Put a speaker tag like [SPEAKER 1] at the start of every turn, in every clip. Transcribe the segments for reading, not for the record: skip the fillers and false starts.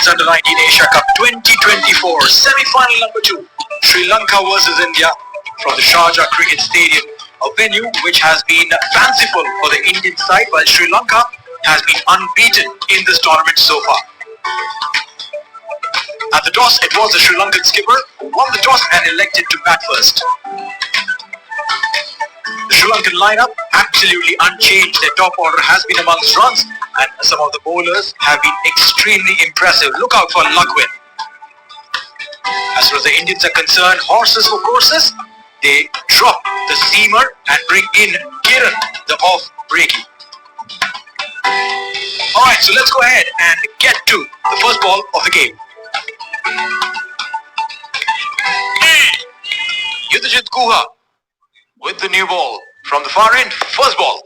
[SPEAKER 1] Women's Under-19 Asia Cup 2024 Semi-Final number 2, Sri Lanka versus India from the Sharjah Cricket Stadium, a venue which has been fanciful for the Indian side, while Sri Lanka has been unbeaten in this tournament so far. At the toss, it was the Sri Lankan skipper who won the toss and elected to bat first. The Sri Lankan lineup absolutely unchanged. Their top order has been amongst runs, and some of the bowlers have been extremely impressive. Look out for Lukwin. As far as the Indians are concerned, horses for courses, they drop the seamer and bring in Kiran, the off-breaking. Alright, so let's go ahead and get to the first ball of the game. Yudhajit Guha with the new ball from the far end. First ball.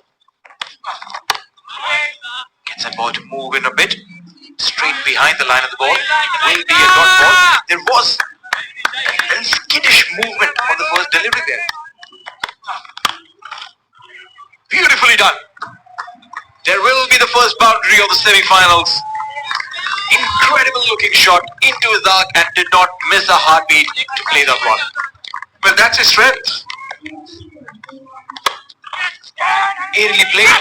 [SPEAKER 1] Gets that ball to move in a bit. Straight behind the line of the ball. Will be a dot ball. There was a skittish movement on the first delivery there. Beautifully done. There will be the first boundary of the semi-finals. Incredible looking shot into his arc and did not miss a heartbeat to play that one. Well, that's his strength. Aerially played.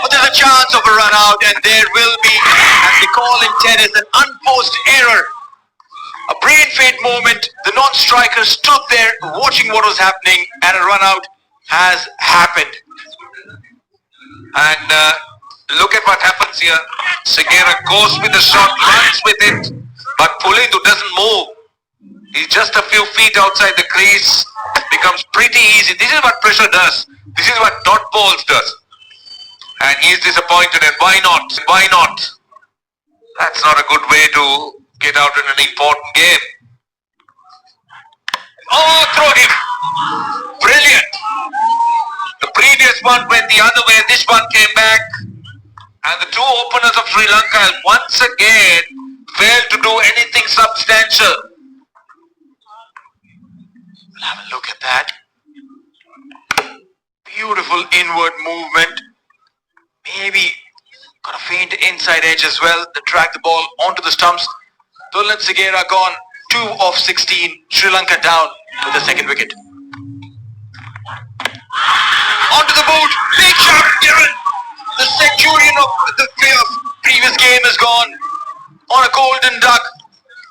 [SPEAKER 1] But there's a chance of a run out, and there will be, as they call in tennis, an unforced error. A brain fade moment. The non-striker stood there watching what was happening, and a run out has happened.
[SPEAKER 2] And look at what happens here. Segera goes with the shot, runs with it, but Pulindu doesn't move. He's just a few feet outside the crease. Becomes pretty easy. This is what pressure does. This is what dot balls does. And he's disappointed, and why not? Why not? That's not a good way to get out in an important game. Oh, throw him! Brilliant! The previous one went the other way, this one came back. And the two openers of Sri Lanka once again failed to do anything substantial.
[SPEAKER 1] We'll have a look at that. Beautiful inward movement. Maybe got a faint inside edge as well to drag the ball onto the stumps. Dulnat Segera gone 2 of 16. Sri Lanka down with the second wicket. Onto the boot. Big shot given. The centurion of the previous game is gone on a golden duck.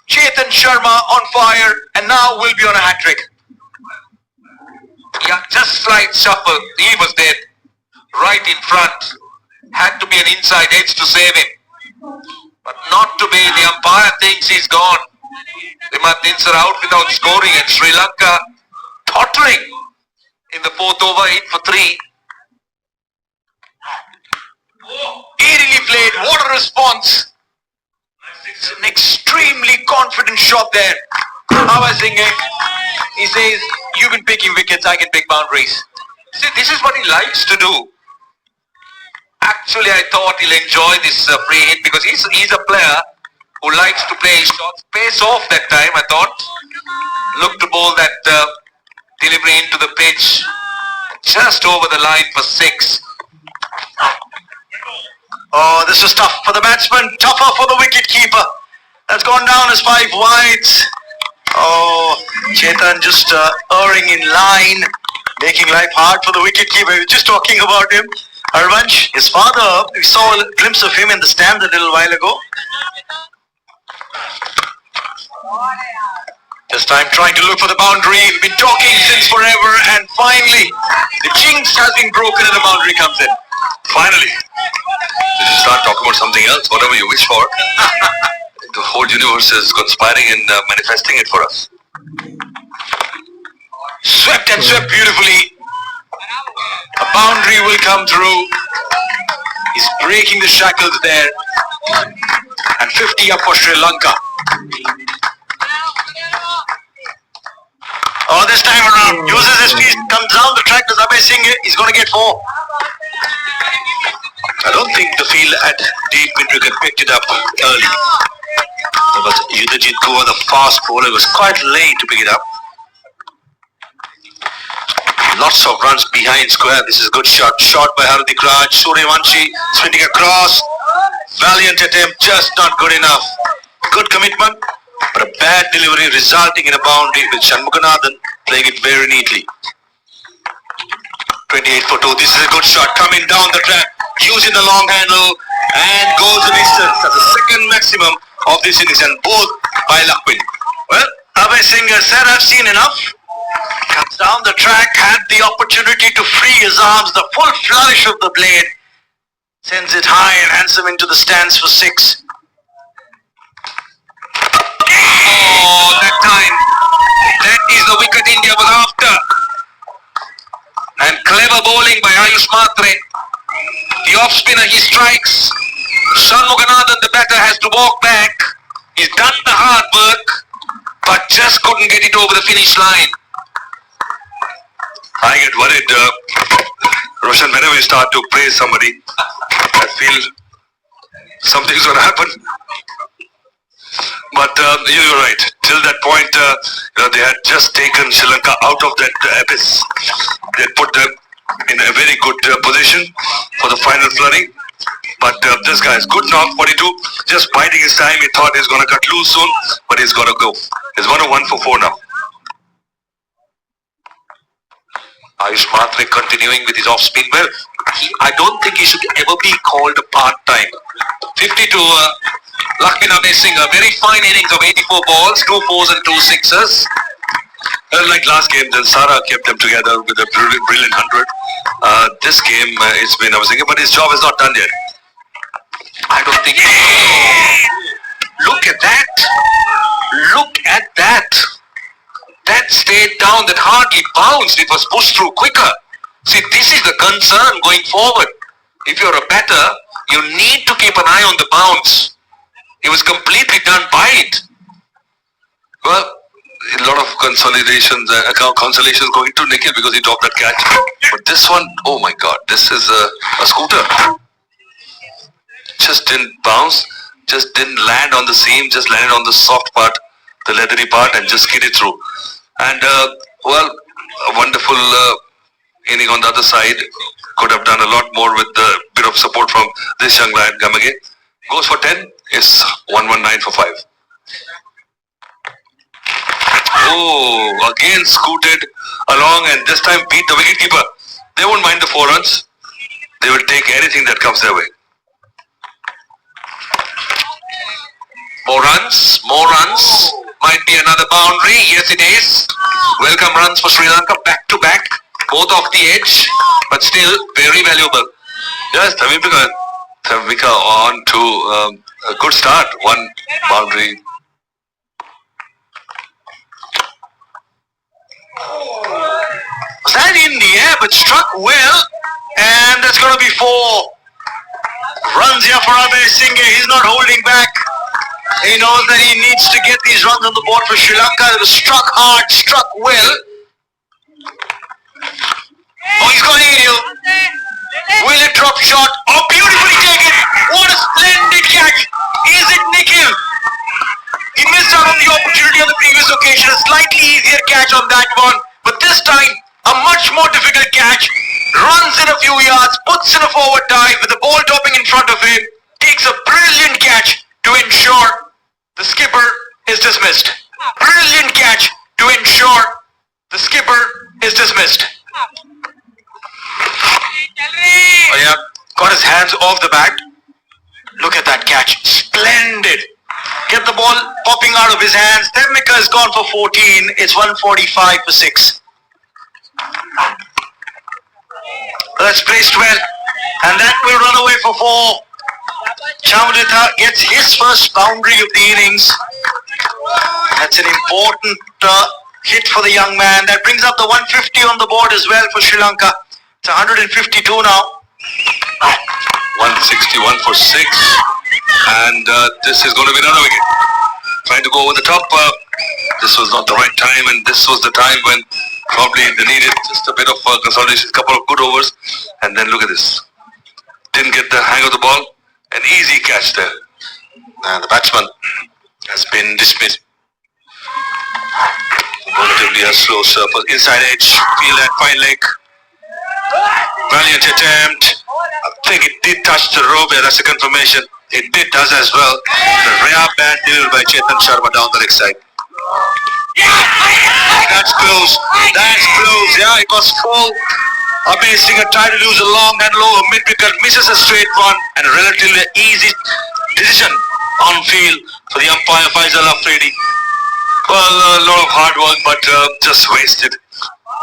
[SPEAKER 1] Chetan Sharma on fire, and now will be on a hat-trick.
[SPEAKER 2] Yeah, just slight shuffle. He was dead. Right in front. Had to be an inside edge to save him. But not to be. The umpire thinks he's gone. The Martins are out without scoring, and Sri Lanka tottering in the fourth over, 8 for 3.
[SPEAKER 1] Aerially played. What a response. It's an extremely confident shot there. Hava Singh, he says, you've been picking wickets, I can pick boundaries.
[SPEAKER 2] See, this is what he likes to do. Actually, I thought he'll enjoy this free hit because he's a player who likes to play shots. Pace off that time, I thought. Look to bowl that delivery into the pitch. Just over the line for 6.
[SPEAKER 1] Oh, this was tough for the batsman, tougher for the wicket-keeper. That's gone down as 5 wides. Oh, Chetan just erring in line, making life hard for the wicket-keeper. We were just talking about him. Harvansh, his father, we saw a glimpse of him in the stand a little while ago. This time trying to look for the boundary. We've been talking since forever, and finally the jinx has been broken and the boundary comes in. Finally.
[SPEAKER 3] You should start talking about something else, whatever you wish for. The whole universe is conspiring and manifesting it for us.
[SPEAKER 1] Swept and swept beautifully. A boundary will come through. He's breaking the shackles there. And 50 up for Sri Lanka. Oh, this time around, uses his feet, comes down the track to Zabir Singh. He's going to get 4. I don't think the field at Deep Windrick picked it up early. But Yudhajit Guha, the fast bowler, was quite late to pick it up. Lots of runs behind square. This is a good shot. Shot by Hardik Raj. Suryavanshi spinning across. Valiant attempt, just not good enough.
[SPEAKER 3] Good commitment, but a bad delivery resulting in a boundary with Shanmuganathan playing it very neatly. 28 for 2. This is a good shot coming down the track, using the long handle and goes the distance. That's the second maximum of this innings and both by Lakwin. Well, Abhay Singh said, I've seen enough. Comes down the track, had the opportunity to free his arms, the full flourish of the blade. Sends it high and handsome into the stands for 6.
[SPEAKER 2] Oh, that time. That is the wicket India was after. And clever bowling by Ayush Matre. The off spinner, he strikes. Shanmuganathan, the batter, has to walk back. He's done the hard work, but just couldn't get it over the finish line.
[SPEAKER 3] I get worried, Roshan, whenever you start to praise somebody, I feel something's going to happen. But you're right. Till that point, they had just taken Sri Lanka out of that abyss. They put them in a very good position for the final flurry. But this guy is good knock, 42, just biding his time. He thought he's going to cut loose soon, but he's going to go. He's 101 for 4 now.
[SPEAKER 2] Ayush Matre continuing with his off spin. Well, I don't think he should ever be called a part-time. 52, Lakshmi Singh, a very fine innings of 84 balls, 2 4s and 2 6s.
[SPEAKER 3] Like last game, then Sara kept them together with a brilliant 100. This game, it's been, I was thinking, but his job is not done yet.
[SPEAKER 2] I don't think... Look at that! Look at that! That stayed down, that hardly bounced. It was pushed through quicker. See, this is the concern going forward. If you're a batter, you need to keep an eye on the bounce. He was completely done by it.
[SPEAKER 3] Well, a lot of consolations going to Nikhil because he dropped that catch. But this one, oh my God, this is a scooter. Just didn't bounce, just didn't land on the seam, just landed on the soft part, the leathery part, and just skidded through. And well, a wonderful inning on the other side. Could have done a lot more with a bit of support from this young lad, Gamage. Goes for 10, is 119 for 5. Oh, again scooted along and this time beat the wicketkeeper. They won't mind the 4 runs. They will take anything that comes their way.
[SPEAKER 2] More runs, more runs. Might be another boundary. Yes, it is. Welcome runs for Sri Lanka, back to back. Both off the edge, but still very valuable.
[SPEAKER 3] Yes, Thavika on to a good start. 1 boundary.
[SPEAKER 1] Was that in the air but struck well, and that's going to be 4 runs here for Abhay Singh. He's not holding back. He knows that he needs to get these runs on the board for Sri Lanka. It was struck hard, struck well. Oh, he's got aerial. Will it drop shot? Oh, beautifully taken. What a splendid catch. Is it Nikhil? He missed out on the opportunity on the previous occasion. A slightly easier catch on that one. But this time, a much more difficult catch. Runs in a few yards, puts in a forward dive with the ball dropping in front of him. Takes a brilliant catch to ensure the skipper is dismissed. Brilliant catch to ensure the skipper is dismissed. Oh yeah, got his hands off the bat. Look at that catch. Splendid. Get the ball popping out of his hands. Tevmika has gone for 14. It's 145 for 6. That's placed well. And that will run away for 4. Chamudita gets his first boundary of the innings. That's an important hit for the young man. That brings up the 150 on the board as well for Sri Lanka. It's 152 now.
[SPEAKER 3] 161 for 6. And this is going to be another wicket. Trying to go over the top. This was not the right time, and this was the time when probably they needed just a bit of consolidation, a couple of good overs. And then look at this. Didn't get the hang of the ball. An easy catch there. And the batsman has been dismissed. Relatively a slow surface. Inside edge. Feel that fine leg. Valiant attempt. I think it did touch the rope. Yeah, that's a confirmation. It does as well. The rare band delivered by Chetan Sharma down the leg side. That's close. That's close. Yeah, it was full. Abhay Singh tried to lose a long and low mid-wicket, misses a straight one, and a relatively easy decision on field for the umpire Faisal Afridi. Well, a lot of hard work, but just wasted.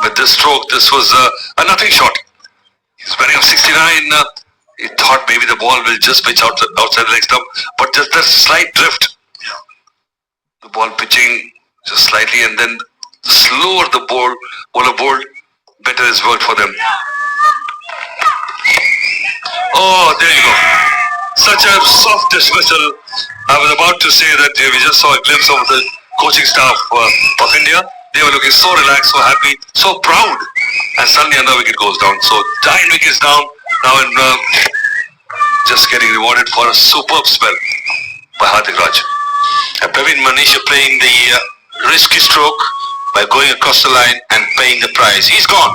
[SPEAKER 3] With this stroke, this was a nothing shot. He's batting of 69. He thought maybe the ball will just pitch outside the leg stump, but just that slight drift. The ball pitching just slightly, and then the slower the bowler bowled, better is worked for them. Oh, there you go. Such a soft dismissal. I was about to say that we just saw a glimpse of the coaching staff of India. They were looking so relaxed, so happy, so proud. And suddenly another wicket goes down. So 9 wickets down now, and just getting rewarded for a superb spell by Hardik Raj. And Praveen Manish playing the risky stroke by going across the line and paying the price. He's gone.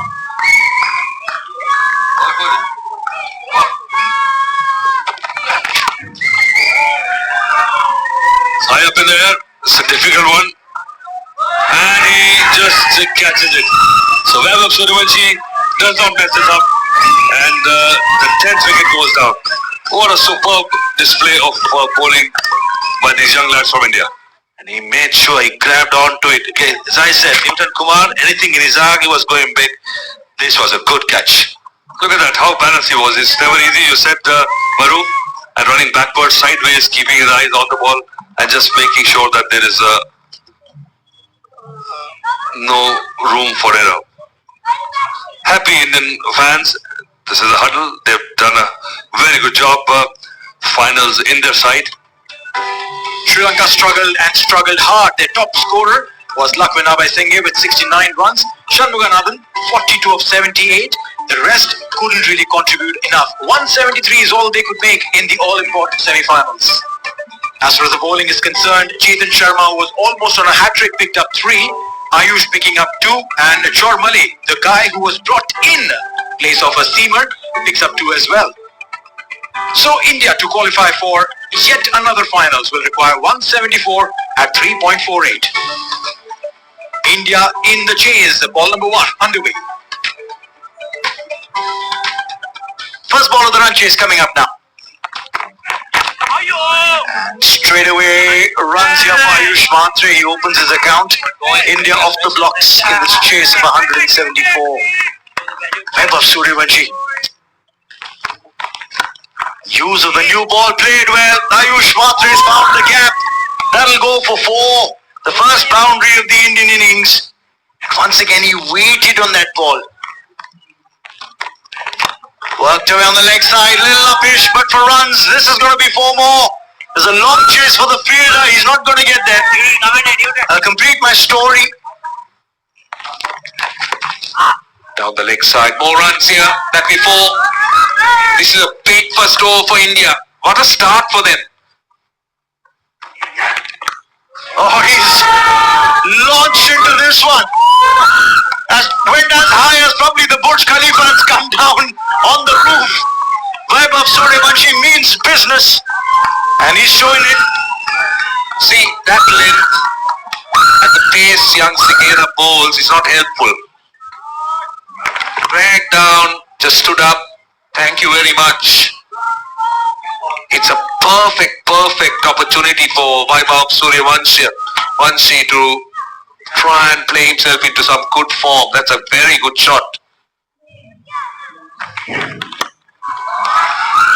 [SPEAKER 3] High up in the air. It's a difficult one. And he just catches it. So Vaibhav Suryavanshi does not mess this up. And the 10th wicket goes down. What a superb display of bowling by these young lads from India. And he made sure he grabbed onto it. Okay, as I said, Nimtan Kumar, anything in his arm, he was going big. This was a good catch. Look at that, how balanced he was. It's never easy. You said Maru, and running backwards, sideways, keeping his eyes on the ball, and just making sure that there is no room for error. Happy Indian fans. This is a huddle. They've done a very good job. Finals in their side.
[SPEAKER 1] Sri Lanka struggled and struggled hard. Their top scorer was Lakhvin Abhay with 69 runs. Shanmuganathan 42 of 78. The rest couldn't really contribute enough. 173 is all they could make in the all-important semi-finals. As far as the bowling is concerned, Chetan Sharma was almost on a hat-trick, picked up 3. Ayush picking up 2, and Chormali, the guy who was brought in place of a seamer, picks up 2 as well. So India to qualify for yet another finals will require 174 at 3.48. India in the chase, ball number 1 underway. First ball of the run chase coming up now. And straight away runs here for Ayush Mhatre. He opens his account. India off the blocks in this chase of 174. Vaibhav Suryavanshi. Use of the new ball played well. Ayush Mhatre has found the gap. That'll go for 4. The first boundary of the Indian innings. And once again he waited on that ball. Worked away on the leg side, little uppish, but for runs, this is going to be 4 more. There's a long chase for the fielder, he's not going to get there. I'll complete my story.
[SPEAKER 2] Down the leg side, more runs here, that be 4. This is a big first over for India. What a start for them.
[SPEAKER 1] Oh, he's launched into this one. Went as high as probably the Burj Khalifa has come down on the roof. Vaibhav Suryavanshi means business, and he's showing it.
[SPEAKER 2] See, that length at the pace young Segera bowls is not helpful. Dragged down, just stood up. Thank you very much. It's a perfect opportunity for Vaibhav Suryavanshi to try and play himself into some good form. That's a very good shot.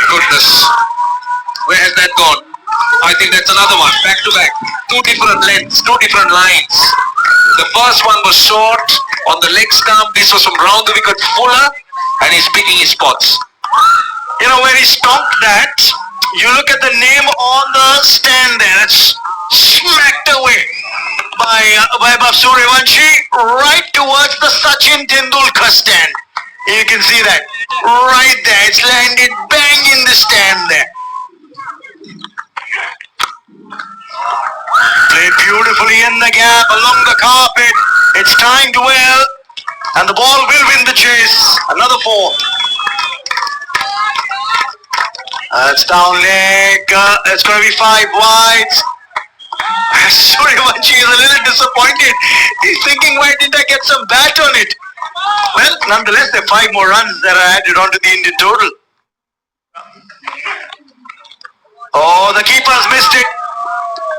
[SPEAKER 2] Goodness. Where has that gone? I think that's another one. Back to back. 2 different lengths, 2 different lines. The first one was short on the leg stump. This was from round the wicket fuller, and he's picking his spots.
[SPEAKER 1] You know, where he stomped that, you look at the name on the stand there. It's smacked away by Vaibhav Suryavanshi right towards the Sachin Tendulkar stand. You can see that right there. It's landed bang in the stand there. Played beautifully in the gap along the carpet. It's timed well, and the ball will win the chase. Another 4. It's down leg. It's going to be 5 wides. Suryavanshi is a little disappointed. He's thinking, why didn't I get some bat on it? Well, nonetheless, there are 5 more runs that are added onto the Indian total. Oh, the keeper's missed it.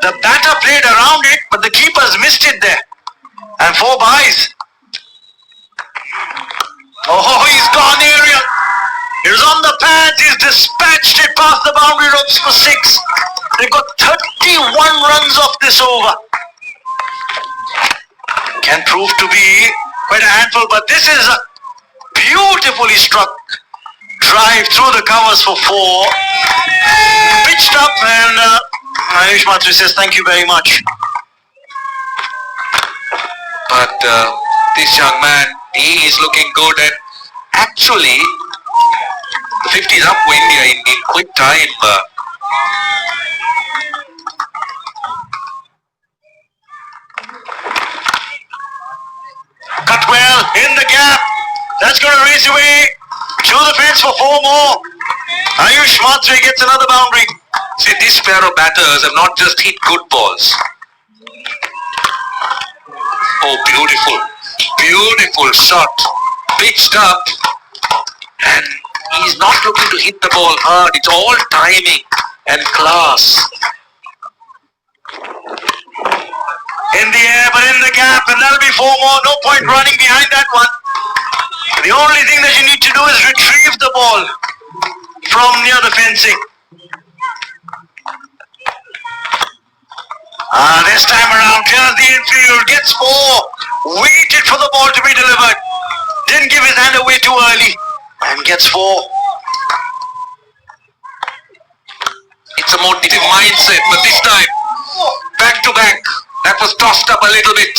[SPEAKER 1] The batter played around it, but the keeper's missed it there. And 4 byes. Oh, he's gone aerial. He was on the pads. He's dispatched it past the boundary ropes for 6. They've got 31 runs off this over. Can prove to be quite a handful, but this is a beautifully struck drive through the covers for 4. Pitched up, and Ayush Mhatre says thank you very much.
[SPEAKER 2] But this young man, he is looking good, and actually the 50 is up for India in quick time.
[SPEAKER 1] Cut well in the gap. That's going to race away to the fence for 4 more. Ayush Mhatre gets another boundary.
[SPEAKER 2] See, these pair of batters have not just hit good balls. Oh, beautiful. Beautiful shot. Pitched up. And he's not looking to hit the ball hard. It's all timing and class.
[SPEAKER 1] In the air, but in the gap, and that'll be 4 more. No point running behind that one. The only thing that you need to do is retrieve the ball from near the fencing. This time around, clears the infield, gets 4. Waited for the ball to be delivered. Didn't give his hand away too early, and gets 4.
[SPEAKER 2] It's a motive mindset, but this time, back to back. That was tossed up a little bit.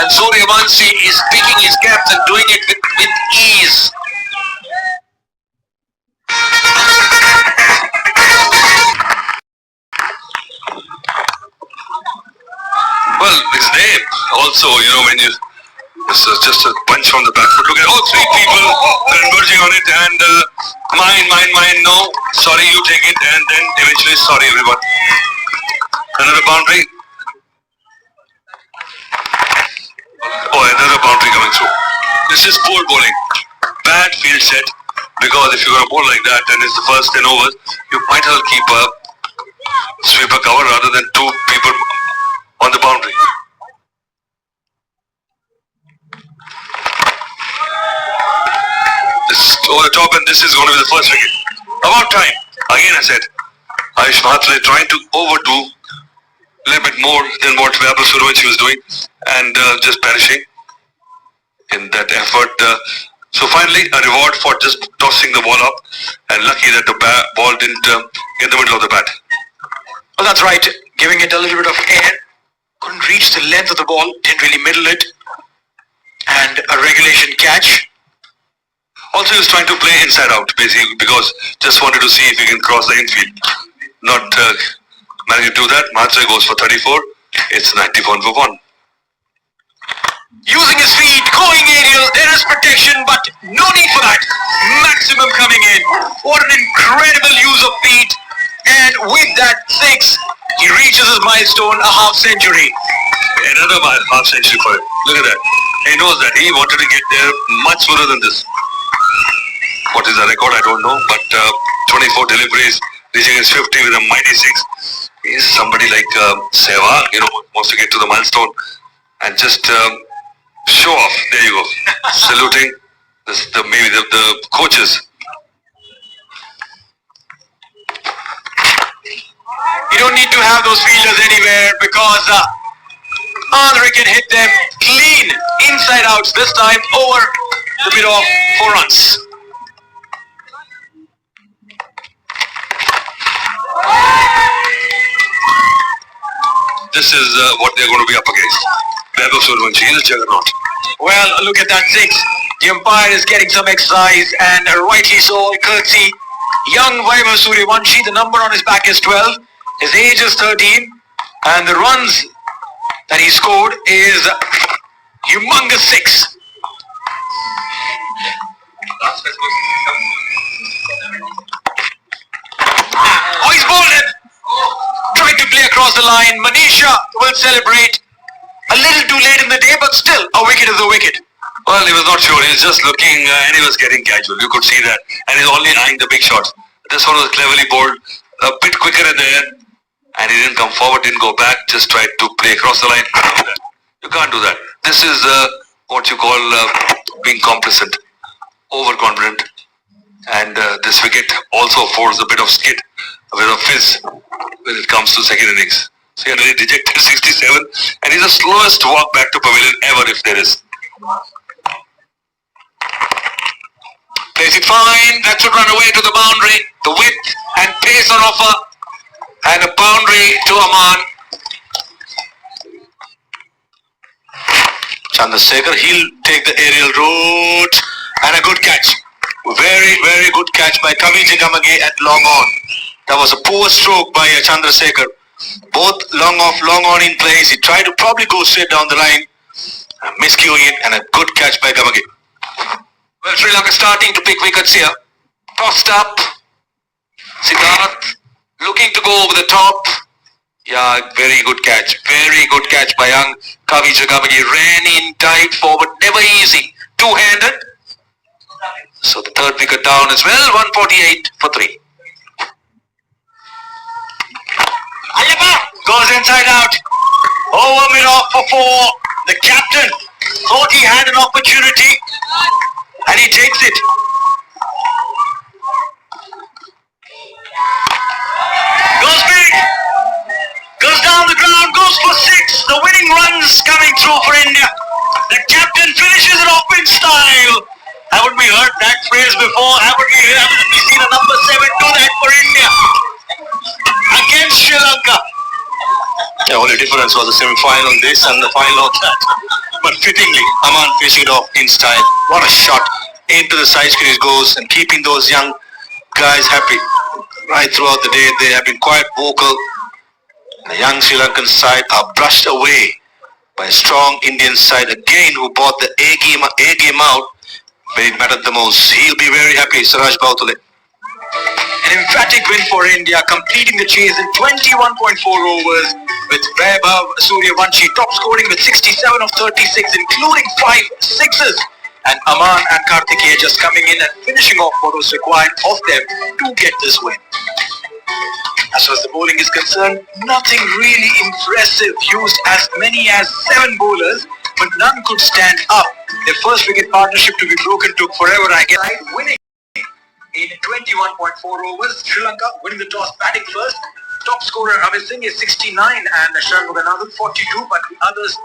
[SPEAKER 2] And Suryavanshi is picking his gaps and doing it with ease.
[SPEAKER 3] Well, his name also, when you, this is just a punch from the back foot. Look at all 3 people converging on it, and mine, no, sorry, you take it, and then eventually, sorry everyone. Another boundary. Oh, another boundary coming through. This is poor bowling. Bad field set, because if you're going to bowl like that and it's the first 10 overs, you might as well keep a sweeper cover rather than 2 people on the boundary. This is over the top, and this is going to be the first wicket. About time. Again I said, Ayush Mhatre trying to overdo a little bit more than what Suryavanshi was doing, and just perishing in that effort. So finally, a reward for just tossing the ball up, and lucky that the ball didn't get the middle of the bat.
[SPEAKER 1] Well, that's right. Giving it a little bit of air. Couldn't reach the length of the ball. Didn't really middle it. And a regulation catch.
[SPEAKER 3] Also, he was trying to play inside out, basically, because just wanted to see if he can cross the infield. Not managing to do that. Mhatre goes for 34. It's 91 for 1.
[SPEAKER 1] Using his feet, going aerial, there is protection, but no need for that. Maximum coming in. What an incredible use of feet. And with that 6, he reaches his milestone, a half century.
[SPEAKER 3] Another half century for him. Look at that. He knows that. He wanted to get there much sooner than this. What is the record? I don't know. But 24 deliveries, reaching his 50 with a mighty 6. He's somebody like Sehwag, wants to get to the milestone and just show off. There you go. Saluting maybe the coaches.
[SPEAKER 1] You don't need to have those fielders anywhere, because Andre can hit them clean inside outs, this time over the mid of 4 runs.
[SPEAKER 3] This is what they're going to be up against. Suryavanshi is a juggernaut.
[SPEAKER 1] Well, look at that 6. The umpire is getting some exercise, and rightly so, courtesy. Young Vaibhav Suryavanshi, the number on his back is 12. His age is 13. And the runs that he scored is humongous 6. line. Manisha will celebrate. A little too late in the day, but still, a wicket is a wicket.
[SPEAKER 3] Well, he was not sure. He was just looking and he was getting casual. You could see that. And he's only eyeing the big shots. This one was cleverly bowled, a bit quicker in the air. And he didn't come forward, didn't go back, just tried to play across the line. You can't do that. This is what you call being complacent, overconfident. And this wicket also affords a bit of skid, a bit of fizz when it comes to second innings. So he already dejected 67 and he's the slowest walk back to pavilion ever if there is. Plays it fine, that should run away to the boundary. The width and pace on offer and a boundary to Aman. Chandrasekhar, he'll take the aerial route and a good catch. Very, very good catch by Kaviji Gamage at long on. That was a poor stroke by Chandrasekhar. Both long off, long on in place. He tried to probably go straight down the line, miscuing it, and a good catch by Gamage. Well, Sri Lanka starting to pick wickets here. Tossed up. Siddharth looking to go over the top. Yeah, very good catch. Very good catch by young Kaviji Gamage. Ran in, dived forward, never easy. Two-handed. So the third wicket down as well. 148 for 3. Goes inside out. Over mid-off for 4. The captain thought he had an opportunity and he takes it. Goes big. Goes down the ground. Goes for 6. The winning runs coming through for India. The captain finishes it off in style. Haven't we heard that phrase before? Haven't we seen a number 7 do that for India against Sri Lanka? The only difference was the semi-final this and the final of that. But fittingly, Aman finishing it off in style. What a shot. Into the side screen goes and keeping those young guys happy. Right throughout the day, they have been quite vocal. The young Sri Lankan side are brushed away by a strong Indian side again who bought the A game out when it mattered the most. He'll be very happy, Siraj Bhautule.
[SPEAKER 1] An emphatic win for India, completing the chase in 21.4 overs with Vaibhav Suryavanshi top scoring with 67 of 36, including 5 sixes. And Aman and Karthikeya just coming in and finishing off what was required of them to get this win. As far as the bowling is concerned, nothing really impressive. Used as many as 7 bowlers, but none could stand up. Their first wicket partnership to be broken took forever, I guess. Winning in 21.4 overs, Sri Lanka winning the toss, batting first. Top scorer Amit Singh is 69 and Sharmuganathan 42, but the others